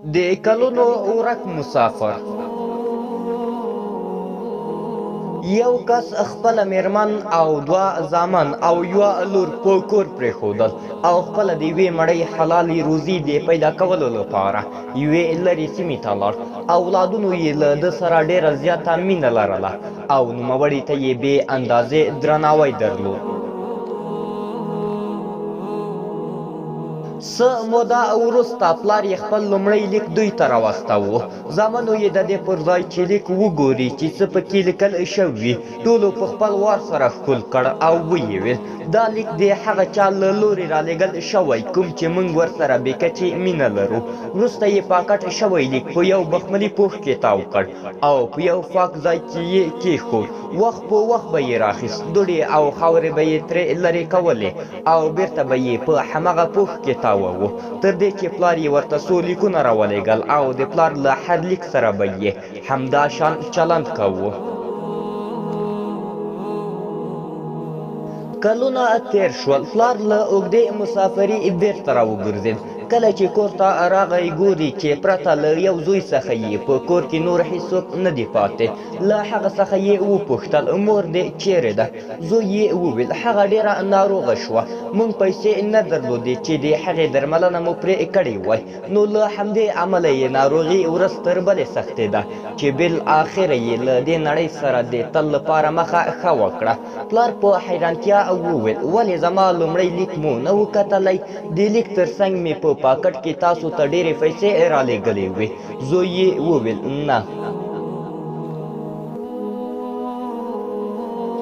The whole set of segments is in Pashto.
د کلونو ورک مسافر. یو کس خپل میرمن او دوه زامن او یوه لور په کور پرېښودل او خپله د یوې مړۍ حلالې روزي د پیدا کولو لپاره یوې لرې سیمې ته لاړ. اولادونو یې له ده سره ډېره زیاته مینه لرله او نوموړي ته یې بې اندازې درناوی درلود. څه موده وروسته پلار یې خپل لومړی لیک دوی ته راواستاوه. زامنو یې د دې پر ځای چې لیک وګوري چې څه پکې لیکل شوي ټولو په خپل وار سره ښکل کړ او ویې ویل دا لیک د هغه چا له لورې رالیږل شوی کوم چې موږ ورسره بې کچې مینه لرو. وروسته یې پاکټ شوی لیک په یو بخملي پوښ کې تاو کړ او په یو پاک ځای کې یې کېښود. وخت په وخت به یې راخیست، دوړې او خاورې به یې ترې لرې کولې او بیرته به یې په همغه پوښ کې تاوه، تر دې چې پلار یې ورته څو لیکونه راولېږل او د پلار له هر لیک سره به یې همدا شان چلند کوه. کلونه تیر شول، پلار له اوږدې مسافري بیرته راوګرځېد. کله چې کور ته راغی ګوري چې پرته له یو زوی څخه یې په کور کې نور هیڅوک نه دی پاتې. له هغه څخه یې وپوښتل مور دې چیرې ده؟ زوی یې وویل هغه ډېره ناروغه شوه، موږ پیسې نه درلودې چې د هغې درملنه مو پرې کړې وای، نو له همدې امله یې ناروغي ورځ تر بلې سختېده چې بالاخره یې له دې نړۍ سره د تل لپاره مخه ښه وکړه. پلار په حیرانتیا وویل ولې زما لومړی لیک مو نه و کتلی؟ د لیک تر څنګ مې په پاکټ کې تاسو ته ډېرې پیسې رالیږلې وې. زوی یې وویل نه.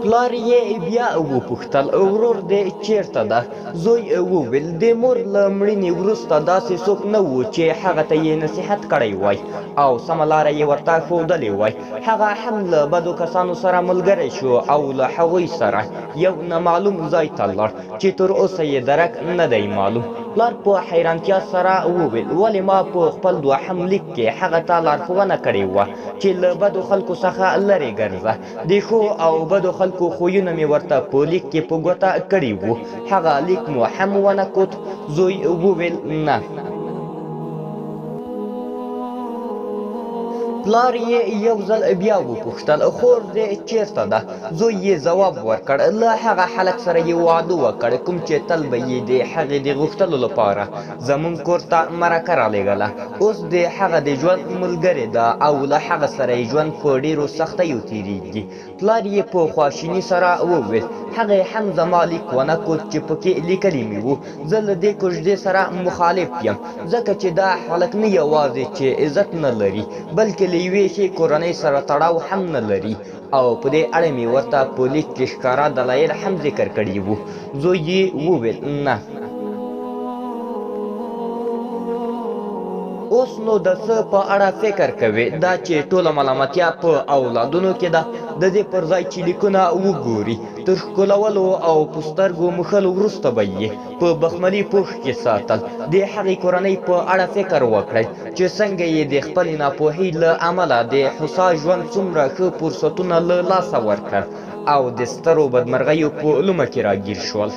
پلار یې بیا وپوښتل ورور دې چیرته ده؟ زوی وویل د مور له مړینې وروسته داسې څوک نه و چې هغه ته یې نصیحت کړی وای او سمه لاره یې ورته ښودلې وای. هغه هم له بدو کسانو سره ملګری شو او له هغوی سره یو نامعلوم ځای ته لاړ چې تر اوسه یې درک نه دی معلوم. پلار په حیرانتیا سره وویل ولې ما په خپل دوهم لیک کې هغه ته لارښوونه کړې وه چې له بدو خلکو څخه لرې ګرځه. د ښو او بدو خلکو خویونه مې ورته په لیک کې په ګوته کړي وو، هغه لیک مو هم ونه کوت؟ زوی وویل نه. پلار یې یو ځل بیا وپوښتل خور دې چیرته ده؟ زوی یې ځواب ورکړ له هغه هلک سره یې واده وکړ کوم چې تل به یې د هغې د غوښتلو لپاره زموږ کور ته مرکه رالیږله. اوس د هغه د ژوند ملګرې ده او له هغه سره یې ژوند په ډېرو سختیو تېرېږي. پلار یې په خواشیني سره وویل هغې هم زما لیک ونه کود چې پکې لیکلي مې وو زه له دې کوژدې سره مخالف یم ځکه چې دا هلک نه یوازې چې عزت نه لري بلکې له یوې ښې کورنۍ سره تړاو هم نه لري او په دې اړه مې ورته په لیک کې ښکاره دلایل هم ذکر کړي وو. زوی یې وویل نه. اوس نو د څه په اړه فکر کوې؟ دا چې ټوله ملامتیا په اولادونو کې ده. د دې پر ځای چې لیکونه وګوري تر ښکلولو او په سترګو مښلو وروسته به یې په بخملي پوښ کې ساتل. د هغې کورنۍ په اړه فکر وکړئ چې څنګه یې د خپلې ناپوهۍ له امله د هوسا ژوند څومره ښه فرصتونه له لاسه ورکړل او د سترو بدمرغیو په لومه کې راګیر شول.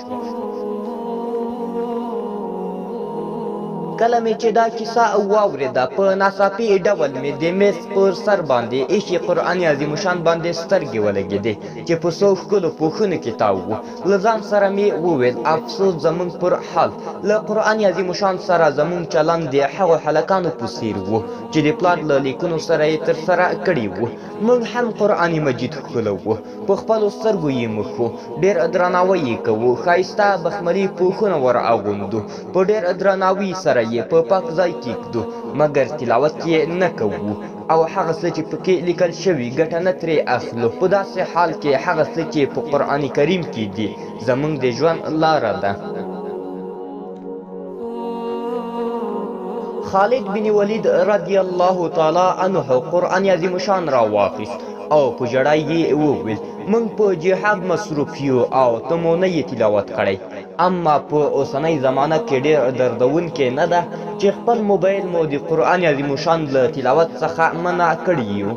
کله مې چې دا کیسه واورېده په ناڅاپي ډول مې د میز پر سر باندې ایښي قرآن عظیم شان باندې سترګې ولګېدې چې په څو ښکلو پوښونو کې تاو و. له ځان سره مې وویل افسوس زموږ پر حال، له قرآن عظیم شان سره زموږ چلند د هغو هلکانو په څېر و چې د پلار له لیکونو سره یې ترسره کړي وو. موږ هم قرآن مجید ښکلوو، په خپلو سترګو یې موښو، ډېر درناوی یې کوو، ښایسته بخملي پوښونه ور اغوندو، په ډېر درناوي سره یې په پاک ځای کې ږدو مګر تلاوت یې نه کوو او هغه څه چې پکې لیکل شوي ګټه نه ترې اخلو. په داسې حال کې هغه څه چې په قرآن کریم کې دي زموږ د ژوند لاره ده. خالد بن ولید رضی الله تعالی عنه قرآن عظیم شان را واخیست او په ژړا یې وویل موږ په جهاد مصروف یو او ته مو نه یې تلاوت کړی. اما په اوسنۍ زمانه کې ډېر دردونکی نه ده چې خپل موبایل مو د قرآن عظیم شان له تلاوت څخه منع کړي یو.